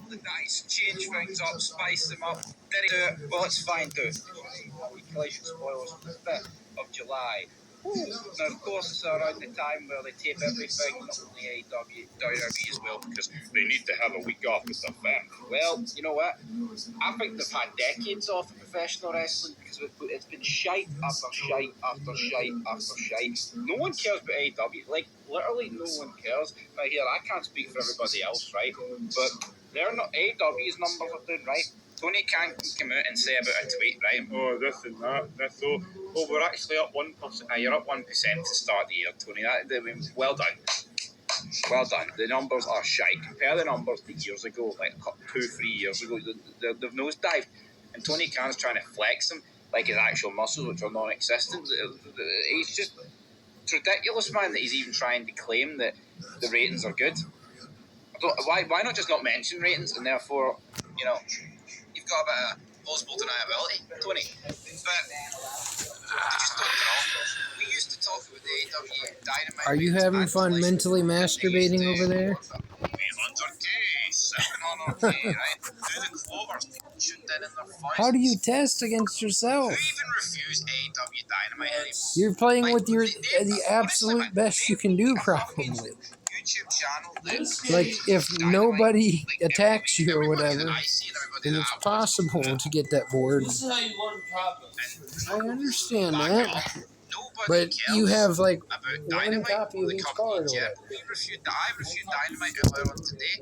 roll the dice, change things up, spice them up. Did he do it? Well, it's fine, do it. Collision spoilers from the 5th of July. Now, of course, it's around the time where they tape everything, not only AEW, WWE as well, because they need to have a week off with their family. Well, you know what? I think they've had decades off of professional wrestling because it's been shite after shite after shite after shite. No one cares about AEW. Like, literally no one cares. Now, here, I can't speak for everybody else, right? But they're not, AEW's numbers are doing right. Tony Khan can come out and say about a tweet, right? Oh, this and that. That's so. Oh, we're actually up 1%. You're up 1% to start the year, Tony. Well done. Well done. The numbers are shite. Compare the numbers to years ago, like 2-3 years ago. They've nosedived. And Tony Khan's trying to flex them like his actual muscles, which are non-existent. It's ridiculous, man, that he's even trying to claim that the ratings are good. Why not just not mention ratings and therefore, you know, you've got a bit of plausible deniability, Tony. But they just don't know. We used to talk about the AEW Dynamite. Are you having fun mentally masturbating over there? 800K, 700K, right? Do the quotas, people tuned in their thousands. How do you test against yourself? Who even refused AEW Dynamite anymore? You're playing with the absolute best you can do, probably. YouTube channel like, if nobody attacks you or whatever, then it's possible to get that board. This is how you learn problems. I understand that. But you have like one copy of each card. I reviewed Dynamite earlier on today.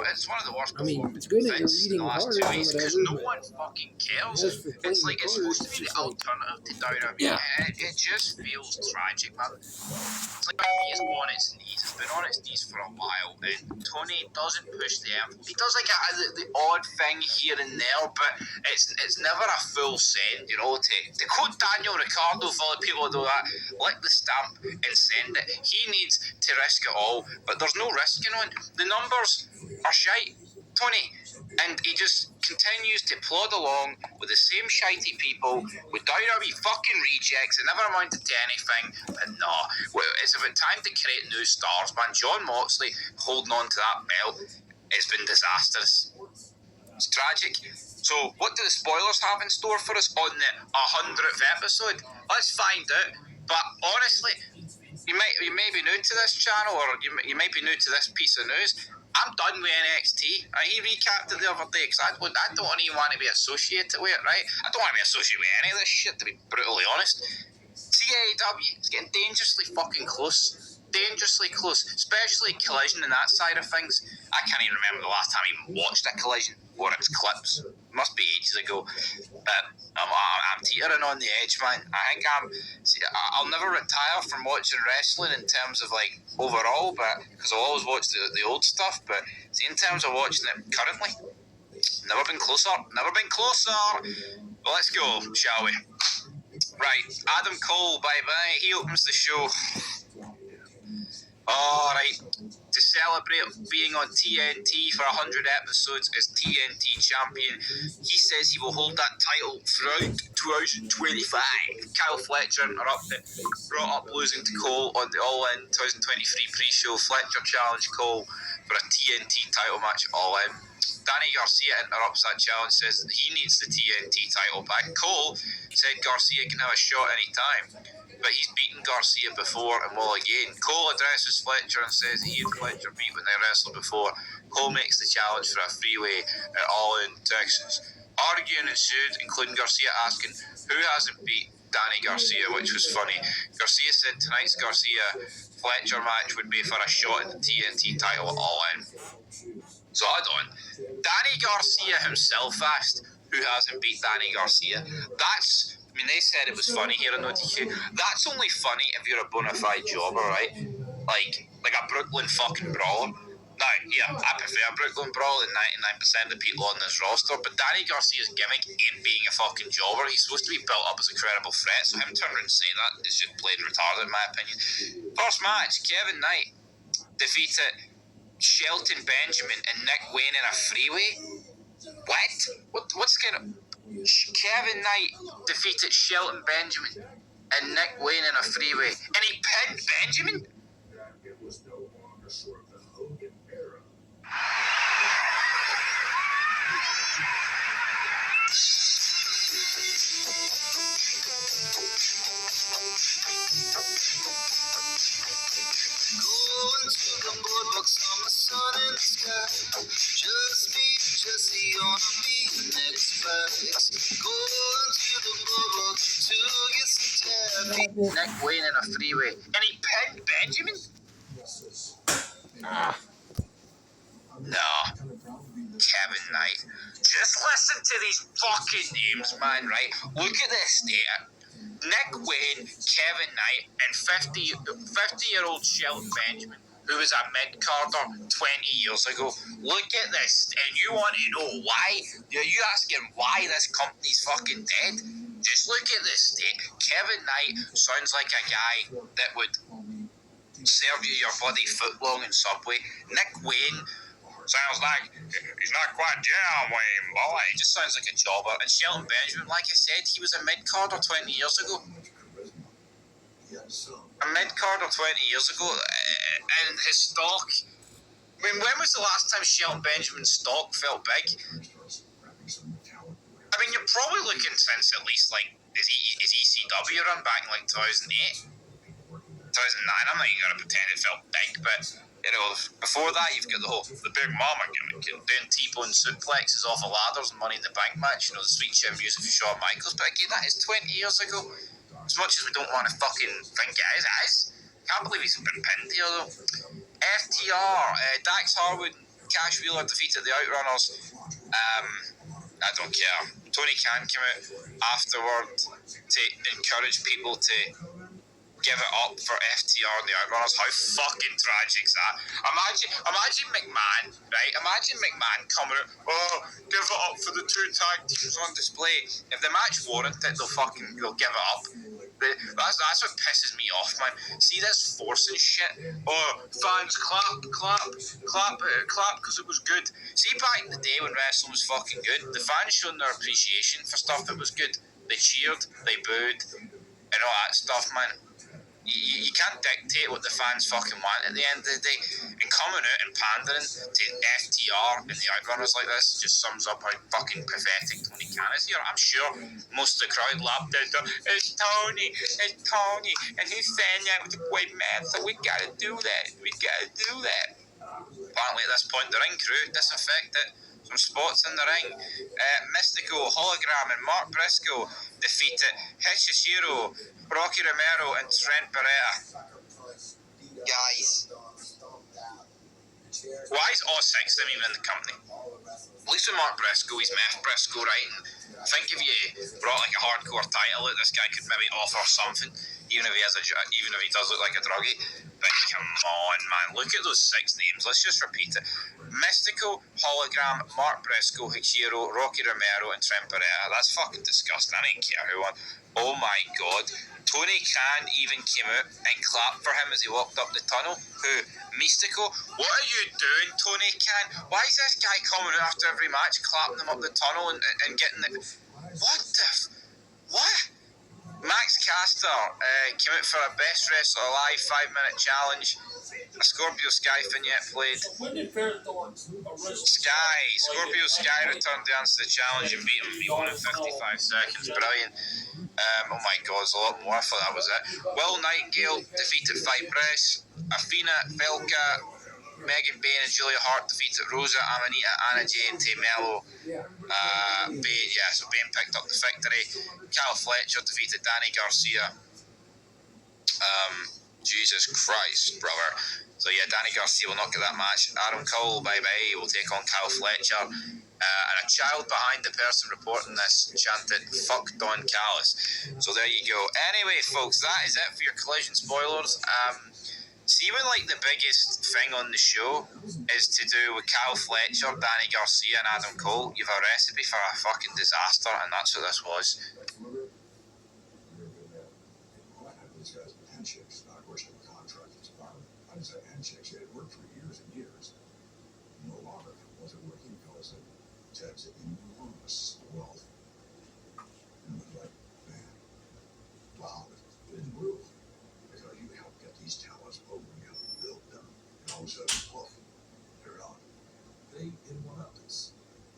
It's one of the worst. I mean, it's good that you're reading cards or whatever. Because no one fucking cares. It's like it's supposed to be the alternative to WWE. Yeah. It just feels tragic, man. It's like WWE is on its knees. It's been on its knees for a while, and Tony doesn't push the envelope. He does like the odd thing here and there, but it's never a full send. You know, to quote Daniel Ricciardo for the people who do that, lick the stamp and send it. He needs to risk it all, but there's no risking on. The numbers are shite, Tony, and he just continues to plod along with the same shitey people, with WWE fucking rejects that never amounted to anything. And no, it's about time to create new stars, man. John Moxley holding on to that belt has been disastrous. It's tragic. So, what do the spoilers have in store for us on the 100th episode? Let's find out. But honestly, you may be new to this channel, or you might be new to this piece of news. I'm done with NXT. He recapped it the other day because I don't even want to be associated with it, right? I don't want to be associated with any of this shit, to be brutally honest. TAEW is getting dangerously fucking close. Dangerously close. Especially Collision and that side of things. I can't even remember the last time I even watched a Collision or its clips. It must be ages ago. But I'm teetering on the edge, man. I think I'll never retire from watching wrestling in terms of like overall, but because I'll always watch the old stuff. But see, in terms of watching it currently, never been closer. Well, let's go, shall we? Right, Adam Cole, bye-bye. He opens the show. Alright, to celebrate being on TNT for 100 episodes as TNT champion, he says he will hold that title throughout 2025. Kyle Fletcher interrupted, brought up losing to Cole on the All-In 2023 pre-show. Fletcher challenged Cole for a TNT title match at All-In. Danny Garcia interrupts that challenge, says that he needs the TNT title back. Cole said Garcia can have a shot anytime, but he's beaten Garcia before and will again. Cole addresses Fletcher and says he and Fletcher beat when they wrestled before. Cole makes the challenge for a freeway at All-In, Texas. Arguing ensued, including Garcia asking who hasn't beat Danny Garcia, which was funny. Garcia said tonight's Garcia-Fletcher match would be for a shot at the TNT title at All-In. So hold on. Danny Garcia himself asked who hasn't beat Danny Garcia. They said it was funny here on OTQ. That's only funny if you're a bona fide jobber, right? Like a Brooklyn fucking brawler. Now, yeah, I prefer Brooklyn Brawl than 99% of the people on this roster, but Danny Garcia's gimmick ain't being a fucking jobber. He's supposed to be built up as a credible threat, so him turning around and saying that is just plain retarded, in my opinion. First match, Kevin Knight defeated Shelton Benjamin and Nick Wayne in a freeway? What's going on? Kevin Knight defeated Shelton Benjamin and Nick Wayne in a freeway, and he pinned Benjamin? Nick Wayne in a freeway, and he pinned Benjamin. No, Kevin Knight. Just listen to these fucking names, man. Right? Look at this data. Nick Wayne, Kevin Knight, and 50-year-old Shelton Benjamin, who was a mid-carder 20 years ago. Look at this, and you want to know why? Are you asking why this company's fucking dead? Just look at this state. Kevin Knight sounds like a guy that would serve you your bloody footlong in Subway. Nick Wayne sounds like he's not quite John Wayne, boy. He just sounds like a jobber. And Shelton Benjamin, like I said, he was a mid-carder 20 years ago. A mid-carder 20 years ago, and his stock. I mean, when was the last time Shelton Benjamin's stock felt big? I mean, you're probably looking since at least like his ECW run back in like 2008, 2009. I'm not even gonna pretend it felt big, but you know, before that you've got the Big Mama gimmick and doing T-bone suplexes off of ladders and Money in the Bank match. You know, the Sweet Chin music for Shawn Michaels. But again, that is 20 years ago. As much as we don't want to fucking think it is. Can't believe he's been pinned here though. FTR, Dax Harwood, Cash Wheeler defeated the Outrunners. I don't care. Tony Khan came out afterward to encourage people to give it up for FTR and the Outrunners. How fucking tragic is that? Imagine McMahon, right? Imagine McMahon coming out, give it up for the two tag teams on display. If the match warranted it, they'll give it up. That's what pisses me off, man. See this forcing shit. Fans clap because it was good. See, back in the day when wrestling was fucking good, the fans showing their appreciation for stuff that was good. They cheered, they booed, and all that stuff, man. You can't dictate what the fans fucking want at the end of the day. And coming out and pandering to FTR and the Outrunners like this just sums up how fucking pathetic Tony Khan is here. I'm sure most of the crowd laughed at him. It's Tony, and he's saying that with a great man, so we gotta do that. Apparently at this point the ring crew disinfected some spots in the ring. Mystico, Hologram, and Mark Briscoe defeated Hechishiro, Rocky Romero, and Trent Beretta. Guys, why is all six of them even in the company? At least with Mark Briscoe, he's Meth Briscoe, right? And I think if you brought like a hardcore title out, this guy could maybe offer something, even if he does look like a druggie. But come on, man, look at those six names. Let's just repeat it: Mystico, Hologram, Mark Briscoe, Hechiro, Rocky Romero, and Trent Beretta. That's fucking disgusting. I don't care who won. Oh my god. Tony Khan even came out and clapped for him as he walked up the tunnel. Who? Mystico? What are you doing, Tony Khan? Why is this guy coming out after every match, clapping them up the tunnel and getting the... What? Max Caster came out for a Best Wrestler Alive 5-minute challenge. A Scorpio Sky vignette played. Scorpio Sky returned to answer the challenge and beat him. He won in 55 seconds. Brilliant. Oh my god, there's a lot more. I thought that was it. Will Nightingale defeated Fibress. Athena, Belka, Megan Bain, and Julia Hart defeated Rosa, Amanita, Anna Jay, and Tamello. So Bain picked up the victory. Kyle Fletcher defeated Danny Garcia. Jesus Christ, brother. So yeah, Danny Garcia will not get that match. Adam Cole, bye-bye, will take on Kyle Fletcher. And a child behind the person reporting this chanted, "Fuck Don Callis." So there you go. Anyway, folks, that is it for your Collision spoilers. See, when like the biggest thing on the show is to do with Kyle Fletcher, Danny Garcia, and Adam Cole, you've a recipe for a fucking disaster, and that's what this was. Handshakes, not a question of contract. I didn't say handshakes. It had worked for years and years. No longer was it working because of Ted's enormous wealth. And it was like, man, wow, it didn't move. Because you helped get these talents over, you helped build them, and all of a sudden, poof, they're gone. They didn't want up.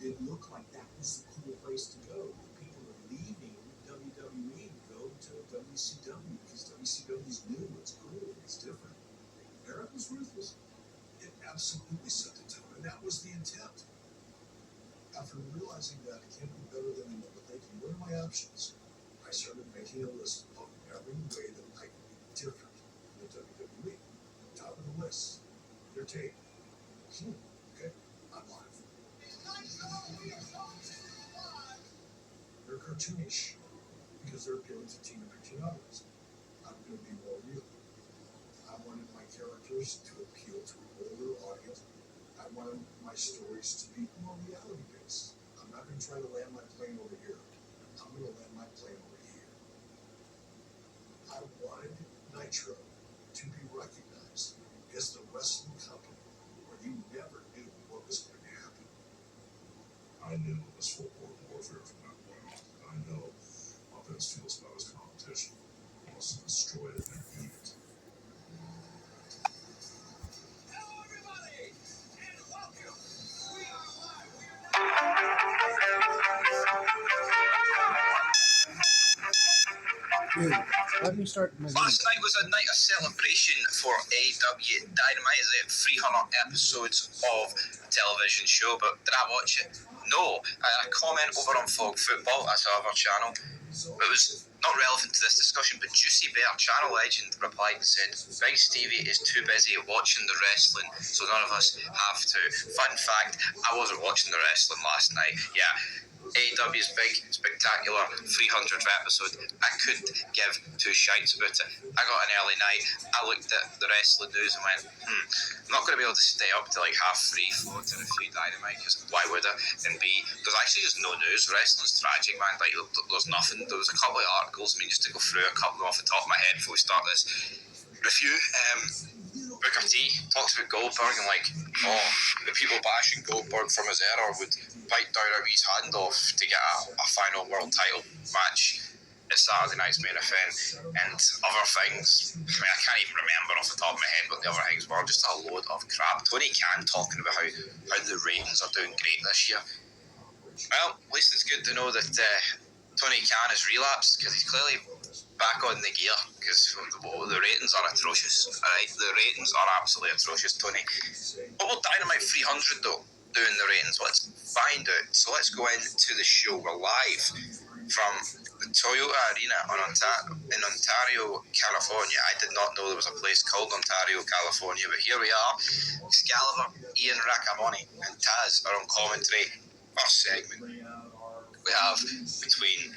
It looked like that was the cool place to go. People are leaving WWE to go to WCW because WCW's new, it's cool, it's different. Eric was ruthless. It absolutely set the tone, and that was the intent. After realizing that I can't be better than them, but they can, what are my options? I started making a list of every way that I can be different in the WWE. Top of the list, their tape. Okay, I'm live. They're cartoonish because they're appealing to teen and preteen audience. I'm going to be more real. I wanted my characters to appeal to an older audience. I wanted my stories to be more reality based. I'm not going to try to land my plane over here. I'm going to land my plane over here. I wanted Nitro to be recognized as the wrestling company where you never knew what was going to happen. I knew it was full-blown warfare from that point on. I know how Vince feels about his competition. He wants to destroy it and eat it. Hello, everybody, and welcome. We are live. Dude, let me start my Last night was a night of celebration for AEW Dynamite. Is it 300 episodes of a television show? But did I watch it? No. I had a comment over on Fog Football, that's our other channel. It was not relevant to this discussion, but Juicy Bear, channel legend, replied and said, Big Stevie is too busy watching the wrestling, so none of us have to. Fun fact, I wasn't watching the wrestling last night. Yeah. AEW's big, spectacular 300th episode. I couldn't give two shites about it. I got an early night. I looked at the wrestling news and went, I'm not going to be able to stay up to like 3:30 to review Dynamite, because why would I? And B, there's actually just no news. Wrestling's tragic, man. Like, there's nothing. There was a couple of articles, I mean, just to go through a couple off the top of my head before we start this review. Booker T talks about Goldberg and like, the people bashing Goldberg from his era would bite down a wee hand off to get a final world title match at Saturday night's main event, and other things. I mean, I can't even remember off the top of my head what the other things were. Just a load of crap. Tony Khan talking about how the ratings are doing great this year. Well, at least it's good to know that Tony Khan has relapsed, because he's clearly back on the gear, because the ratings are atrocious. Alright, the ratings are absolutely atrocious, Tony. What will Dynamite 300 though doing the ratings? Let's find out. So let's go into the show. We're live from the Toyota Arena in Ontario, California. I did not know there was a place called Ontario, California, but here we are. Excalibur, Ian Rakamoni, and Taz are on commentary. First segment we have between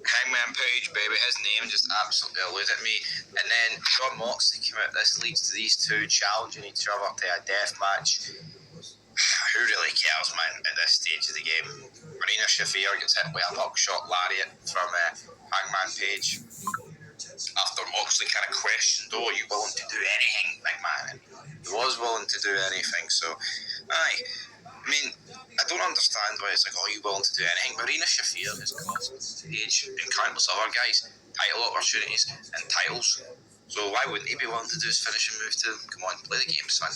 Hangman Page, baby, his name just absolutely eluded me. And then Jon Moxley came out. This leads to these two challenging each other to a death match. Who really cares, man, at this stage of the game? Marina Shafir gets hit with a buckshot lariat from Hangman Page. After Moxley kind of questioned, are you willing to do anything, big man? And he was willing to do anything, so, aye. I mean, I don't understand why it's like, you willing to do anything? Marina Shafir has cost Page and countless other guys title opportunities and titles, so why wouldn't he be willing to do his finishing move to them? Come on, play the game, son.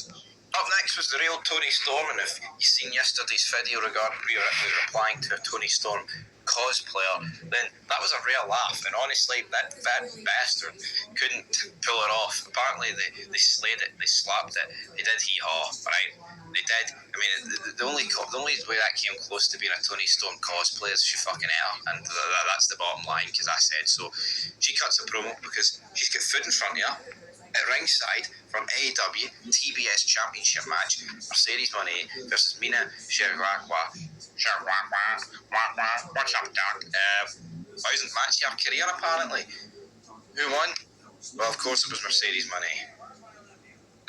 Up next was the real Tony Storm, and if you've seen yesterday's video regarding Rhea Ripley replying to a Tony Storm cosplayer, then that was a real laugh, and honestly, that fat bastard couldn't pull it off. Apparently they slayed it, they slapped it, they did hee-haw, right? They did. I mean, the only way that came close to being a Tony Storm cosplay is she fucking hell, and that's the bottom line, because I said so. She cuts a promo because she's got food in front of her at ringside from AEW TBS Championship match. Mercedes Moné versus Mina Shirwakwa. What's up, Doc? 1000th match of her career, apparently. Who won? Well, of course it was Mercedes Moné.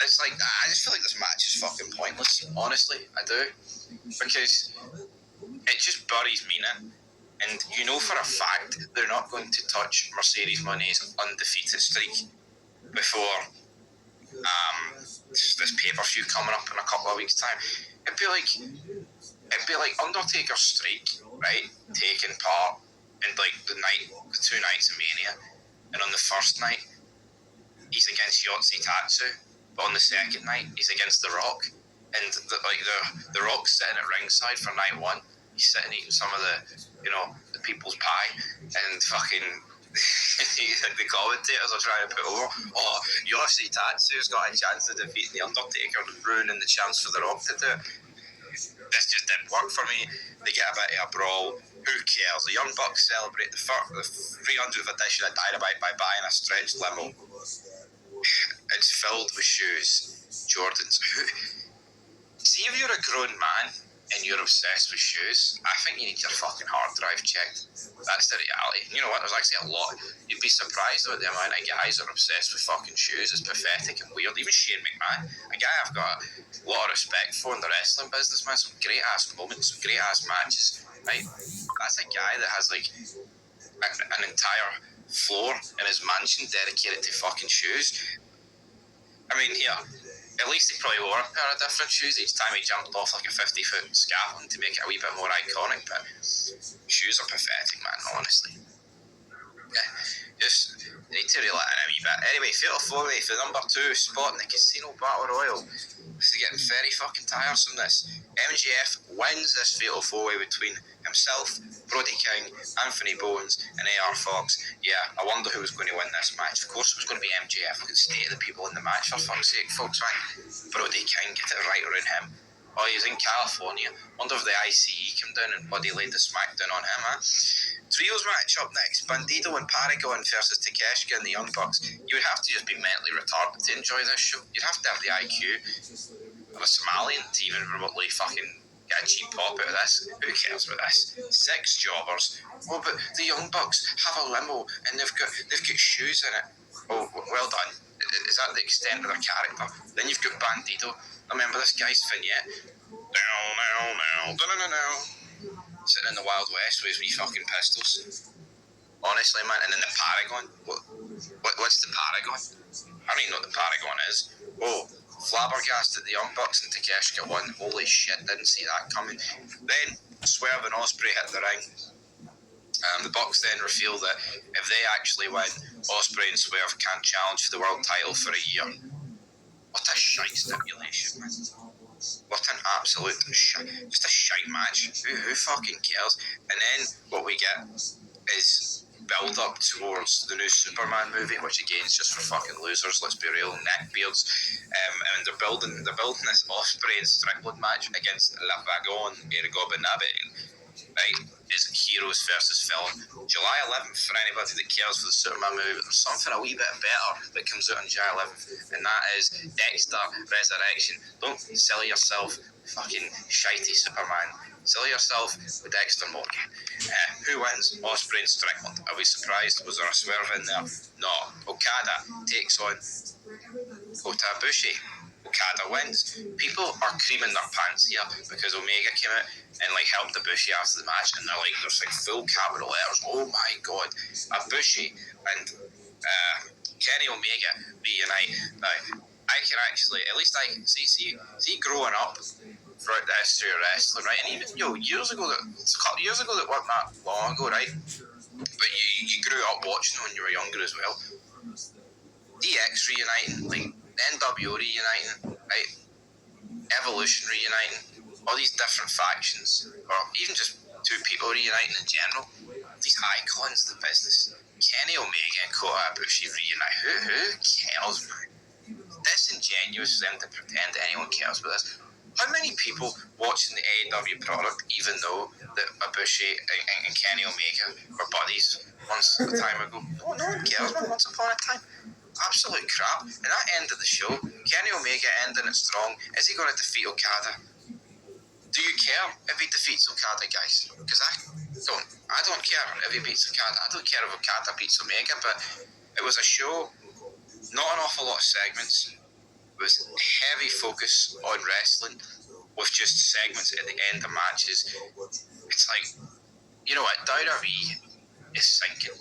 It's like, I just feel like this match is fucking pointless, honestly, I do. Because it just buries Mina, and you know for a fact they're not going to touch Mercedes Moné's undefeated streak before this pay-per-view coming up in a couple of weeks' time. It'd be like Undertaker's streak, right, taking part in like the 2 nights of Mania, and on the first night he's against Yotzi Tatsu, but on the second night he's against The Rock, and the Rock's sitting at ringside for night 1. He's sitting eating some of the people's pie, and fucking the commentators are trying to put over, Yossi Tatsu's got a chance of defeating The Undertaker and ruining the chance for The Rock to do it. this just didn't work for me. They get a bit of a brawl. Who cares? The Young Bucks celebrate the 300th edition of Dynamite by buying a stretched limo. It's filled with shoes, Jordans. See, if you're a grown man and you're obsessed with shoes, I think you need your fucking hard drive checked. That's the reality. You know what? There's actually a lot. You'd be surprised about the amount of guys that are obsessed with fucking shoes. It's pathetic and weird. Even Shane McMahon, a guy I've got a lot of respect for in the wrestling business, man. Some great ass moments, some great ass matches. Right? That's a guy that has like an entire floor in his mansion dedicated to fucking shoes. I mean, yeah. At least he probably wore a pair of different shoes each time he jumped off like a 50-foot scaffolding to make it a wee bit more iconic, but shoes are pathetic, man, honestly. Yeah, just need to reel it in a wee bit. Anyway, Fatal 4-Way for number 2 spot in the Casino Battle Royal. This is getting very fucking tiresome, this. MJF wins this Fatal 4-Way between himself, Brody King, Anthony Bowens, and AR Fox. Yeah, I wonder who was going to win this match. Of course it was going to be MJF. Look at the state of the people in the match, for fuck's sake, folks, man. Brody King, get it right around him. Oh, he's in California. Wonder if the ICE came down and bloody laid the smackdown on him, huh? Trios match up next. Bandido and Paragon versus Takeshita and the Young Bucks. You would have to just be mentally retarded to enjoy this show. You'd have to have the IQ of a Somalian to even remotely fucking get a cheap pop out of this. Who cares about this? 6 jobbers. Oh, but the Young Bucks have a limo and they've got shoes in it. Oh, well done. Is that the extent of their character? Then you've got Bandido. Remember this guy's vignette. Sitting in the Wild West with his wee fucking pistols. Honestly, man. And then the Paragon. What's the Paragon? I don't even know what the Paragon is. Oh, flabbergasted the Young Bucks and Takeshita won. Holy shit, didn't see that coming. Then Swerve and Ospreay hit the ring. The Bucks then reveal that if they actually win, Ospreay and Swerve can't challenge for the world title for a year. What a shite stipulation, man. What an absolute shite. Just a shite match. Who fucking cares? And then what we get is build up towards the new Superman movie, which again is just for fucking losers, let's be real, neckbeards. And they're building this Ospreay and Strickland match against La Vagon, Ergo Benabe. Right? Is heroes versus villain. July 11th, for anybody that cares for the Superman movie, but there's something a wee bit better that comes out on July 11th, and that is Dexter Resurrection. Don't sell yourself fucking shitey Superman. Sell yourself with Dexter Morgan. Who wins? Ospreay and Strickland. Are we surprised? Was there a swerve in there? No. Okada takes on Kota Ibushi. Okada wins. People are creaming their pants here because Omega came out and like helped Ibushi after the match, and they're like, there's like full capital letters. Oh my god, Ibushi and Kenny Omega reunite. Now, I can actually, at least I can see growing up throughout the history of wrestling, right? And even years ago that wasn't that long ago, right? But you grew up watching when you were younger as well. DX reuniting, like NWO reuniting, right? Evolution reuniting, all these different factions, or even just 2 people reuniting in general. These icons of the business. Kenny Omega and Kota Ibushi reunite. Who cares, man? Disingenuous for them to pretend anyone cares about this. How many people watching the AEW product even know that Ibushi and Kenny Omega were buddies once a time ago? No one cares, man. Once upon a time. Absolute crap. And that end of the show, Kenny Omega ending it strong. Is he going to defeat Okada? Do you care if he defeats Okada, guys? Because I don't care if he beats Okada. I don't care if Okada beats Omega, but it was a show, not an awful lot of segments. It was heavy focus on wrestling with just segments at the end of matches. It's like, you know what, WWE is sinking.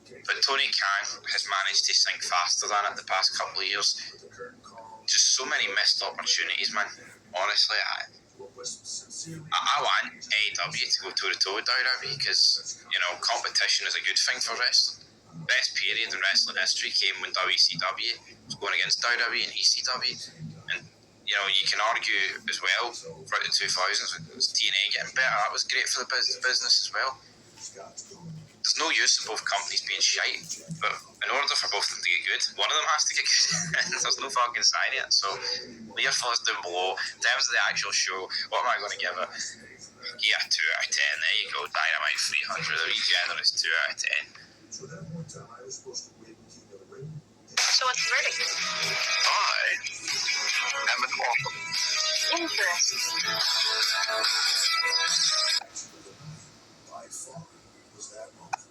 But Tony Khan has managed to sink faster than it the past couple of years. Just so many missed opportunities, man. Honestly, I want AEW to go toe-to-toe with WWE because, competition is a good thing for wrestling. Best period in wrestling history came when WCW was going against WWE and ECW. And, you can argue as well, throughout the 2000s, with TNA getting better, that was great for the business as well. there's no use in both companies being shite, but in order for both of them to get good, one of them has to get good. There's no fucking sign yet. So leave your thoughts down below. In terms of the actual show, what am I going to give it? Yeah, 2 out of 10. There you go. Dynamite 300. A wee generous 2 out of 10. So that one time I was supposed to wait and keep the ring. So what's the verdict? I am an awful. Interesting. By far was that moment.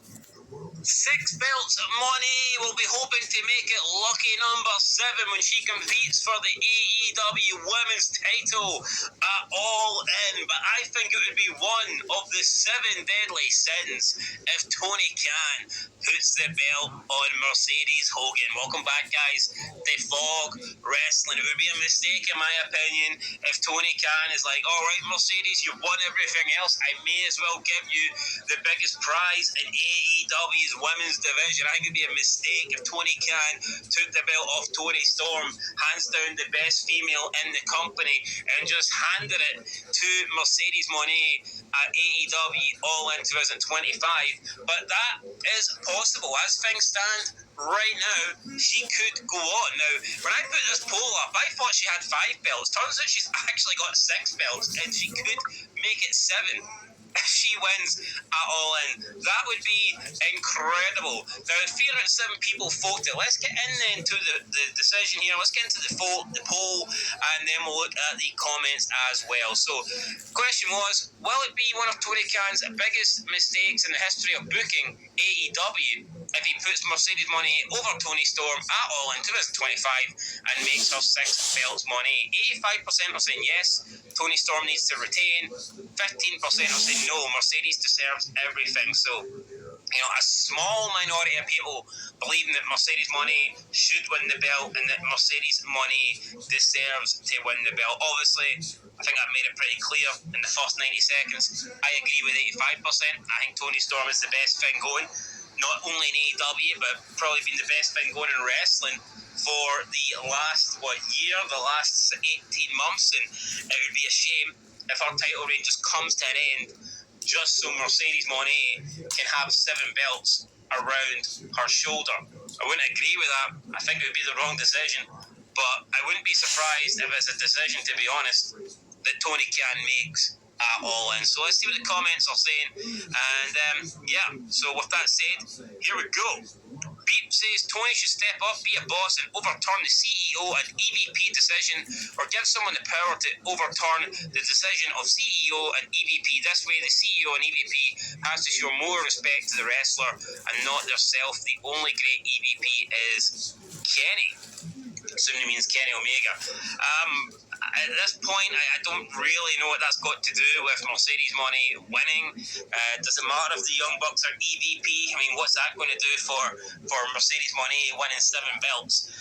The world is 6 belts of money will be hoping to make it lucky number 7 when she competes for the AEW Women's title at All In. But I think it would be one of the 7 deadly sins if Tony Khan puts the belt on Mercedes Hogan. Welcome back, guys, to Fog Wrestling. It would be a mistake, in my opinion, if Tony Khan is like, all right, Mercedes, you've won everything else. I may as well give you the biggest prize in AEW's women's division. I think it would be a mistake if Tony Khan took the belt off Toni Storm, hands down the best female in the company, and just handed it to Mercedes Moné at AEW All In 2025. But that is possible. As things stand right now, she could go on. Now, when I put this poll up, I thought she had 5 belts. Turns out she's actually got 6 belts, and she could make it 7 if she wins at All In. That would be incredible. Now, 307 people voted. Let's get in then to the decision here. Let's get into the poll, and then we'll look at the comments as well. So, question was, will it be one of Tony Khan's biggest mistakes in the history of booking AEW if he puts Mercedes Moné over Toni Storm at All In 2025 and makes her 6 belts Moné? 85% are saying yes, Toni Storm needs to retain. 15% are saying no, Mercedes deserves everything. So, you know, a small minority of people believing that Mercedes Moné should win the belt and that Mercedes Moné deserves to win the belt. Obviously, I think I've made it pretty clear in the first 90 seconds. I agree with 85%. I think Toni Storm is the best thing going, not only in AEW, but probably been the best thing going in wrestling for the last, year, the last 18 months, and it would be a shame if our title reign just comes to an end just so Mercedes Moné can have 7 belts around her shoulder. I wouldn't agree with that. I think it would be the wrong decision, but I wouldn't be surprised if it's a decision, to be honest, that Tony Khan makes at All In. So let's see what the comments are saying. And so with that said, here we go. Beep says Tony should step up, be a boss, and overturn the CEO and EVP decision, or give someone the power to overturn the decision of CEO and EVP. This way, the CEO and EVP has to show more respect to the wrestler and not theirself. The only great EVP is Kenny. Assuming he means Kenny Omega. At this point, I don't really know what that's got to do with Mercedes Moné winning. Does it matter if the Young Bucks are EVP? I mean, what's that going to do for Mercedes Moné winning 7 belts?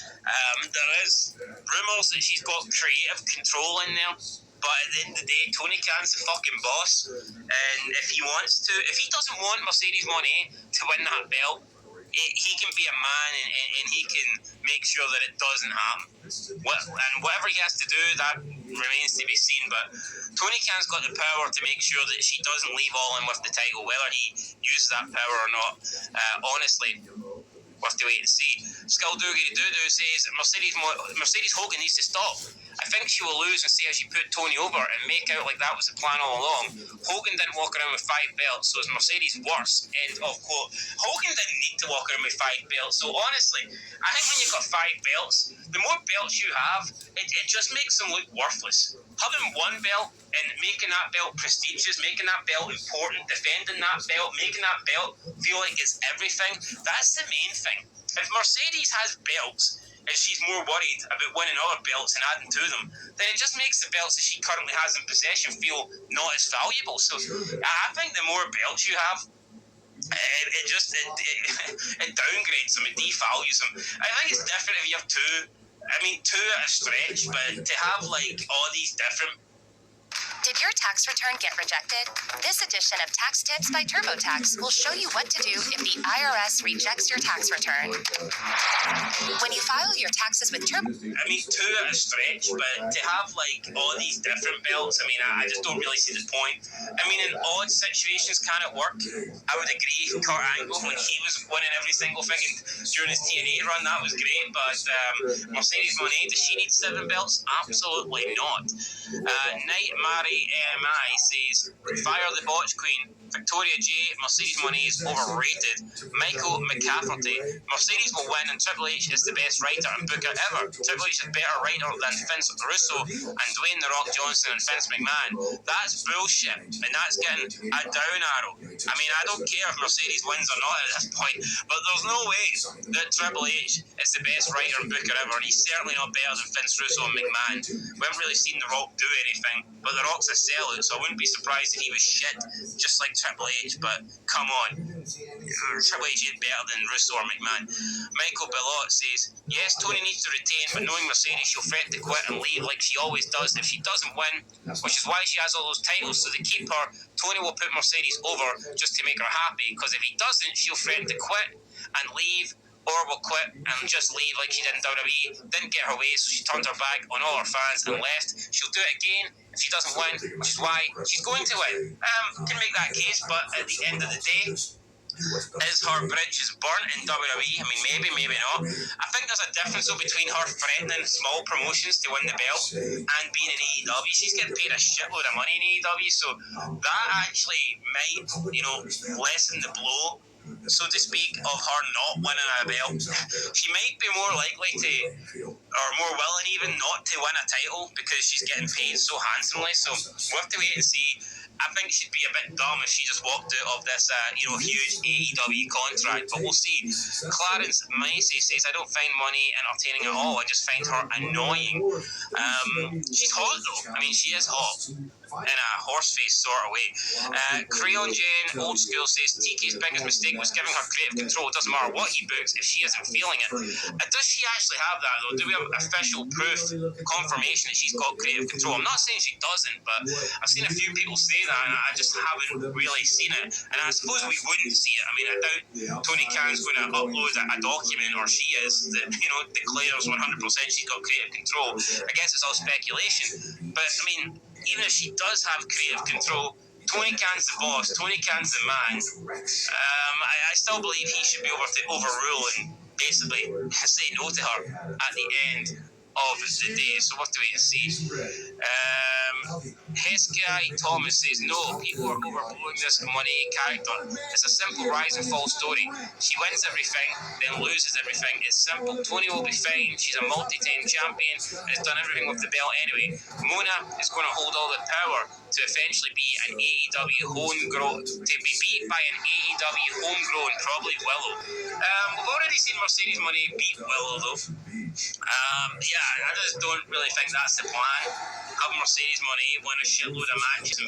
There is rumours that she's got creative control in there, but at the end of the day, Tony Khan's the fucking boss, and if he doesn't want Mercedes Moné to win that belt, he can be a man and he can make sure that it doesn't happen. And whatever he has to do, that remains to be seen. But Tony Khan's got the power to make sure that she doesn't leave All In with the title, whether he uses that power or not. Honestly, we'll have to wait and see. Skullduggy Doodoo says Mercedes Hogan needs to stop. I think she will lose and see how she put Tony over and make out like that was the plan all along. Hogan didn't walk around with 5 belts, so is Mercedes worse? End of quote. Hogan didn't need to walk around with 5 belts. So honestly, I think when you've got 5 belts, the more belts you have, it just makes them look worthless. Having 1 belt and making that belt prestigious, making that belt important, defending that belt, making that belt feel like it's everything, that's the main thing. If Mercedes has belts and she's more worried about winning other belts and adding to them, then it just makes the belts that she currently has in possession feel not as valuable. So I think the more belts you have, it downgrades them, it devalues them. I think it's different if you have 2. I mean, 2 at a stretch, but to have like all these different Did your tax return get rejected? This edition of Tax Tips by TurboTax will show you what to do if the IRS rejects your tax return. When you file your taxes with Turbo... I mean, two at a stretch, but to have like all these different belts, I mean, I just don't really see the point. I mean, in odd situations, can it work? I would agree. Kurt Angle, when he was winning every single thing during his TNA run, that was great. But Mercedes Moné, does she need 7 belts? Absolutely not. Knight Mari AMI says, fire the botch queen. Victoria J, Mercedes Moné is overrated. Michael McCafferty, Mercedes will win and Triple H is the best writer and booker ever. Triple H is a better writer than Vince Russo and Dwayne The Rock Johnson and Vince McMahon. That's bullshit, and that's getting a down arrow. I mean, I don't care if Mercedes wins or not at this point, but there's no way that Triple H is the best writer and booker ever, and he's certainly not better than Vince Russo and McMahon. We haven't really seen The Rock do anything, but The Rock's a sellout, so I wouldn't be surprised if he was shit, just like Triple H, but come on. Triple H is better than Russo or McMahon. Michael Bellot says, yes, Tony needs to retain, but knowing Mercedes, she'll threaten to quit and leave like she always does. If she doesn't win, which is why she has all those titles, so they keep her, Tony will put Mercedes over just to make her happy, because if he doesn't, she'll threaten to quit and leave, or will quit and just leave like she did in WWE. Didn't get her way, so she turned her back on all her fans and left. She'll do it again if she doesn't win, which is why she's going to win. Can make that case, but at the end of the day, is her bridges burnt in WWE? I mean, maybe not. I think there's a difference though between her threatening small promotions to win the belt and being in AEW. She's getting paid a shitload of money in AEW, so that actually might, lessen the blow, so to speak, of her not winning a belt. She might be more likely to, or more willing even, not to win a title because she's getting paid so handsomely. So we'll have to wait and see. I think she'd be a bit dumb if she just walked out of this, huge AEW contract, but we'll see. Clarence Macy says, I don't find Money entertaining at all. I just find her annoying. She's hot though. I mean, she is hot in a horse face sort of way. Crayon Jen, old school, says TK's biggest mistake was giving her creative control. It doesn't matter what he books if she isn't feeling it. Does she actually have that though? Do we have official proof, confirmation that she's got creative control? I'm not saying she doesn't, but I've seen a few people say that and I just haven't really seen it. And I suppose we wouldn't see it. I mean, I doubt Tony Khan's going to upload a document, or she is, that declares 100% she's got creative control. I guess it's all speculation. But I mean, even if she does have creative control, Tony Khan's the boss, Tony Khan's the man. I still believe he should be able to overrule and basically say no to her at the end of the day, so we'll have to wait and see. Heskai Thomas says, no, people are overblowing this Monet character. It's a simple rise and fall story. She wins everything, then loses everything. It's simple. Tony will be fine. She's a multi-time champion and has done everything with the belt anyway. Mona is going to hold all the power to eventually be an AEW homegrown, to be beat by an AEW homegrown, probably Willow. We've already seen Mercedes Moné beat Willow though. I just don't really think that's the plan. Have Mercedes Moné win a shitload of matches.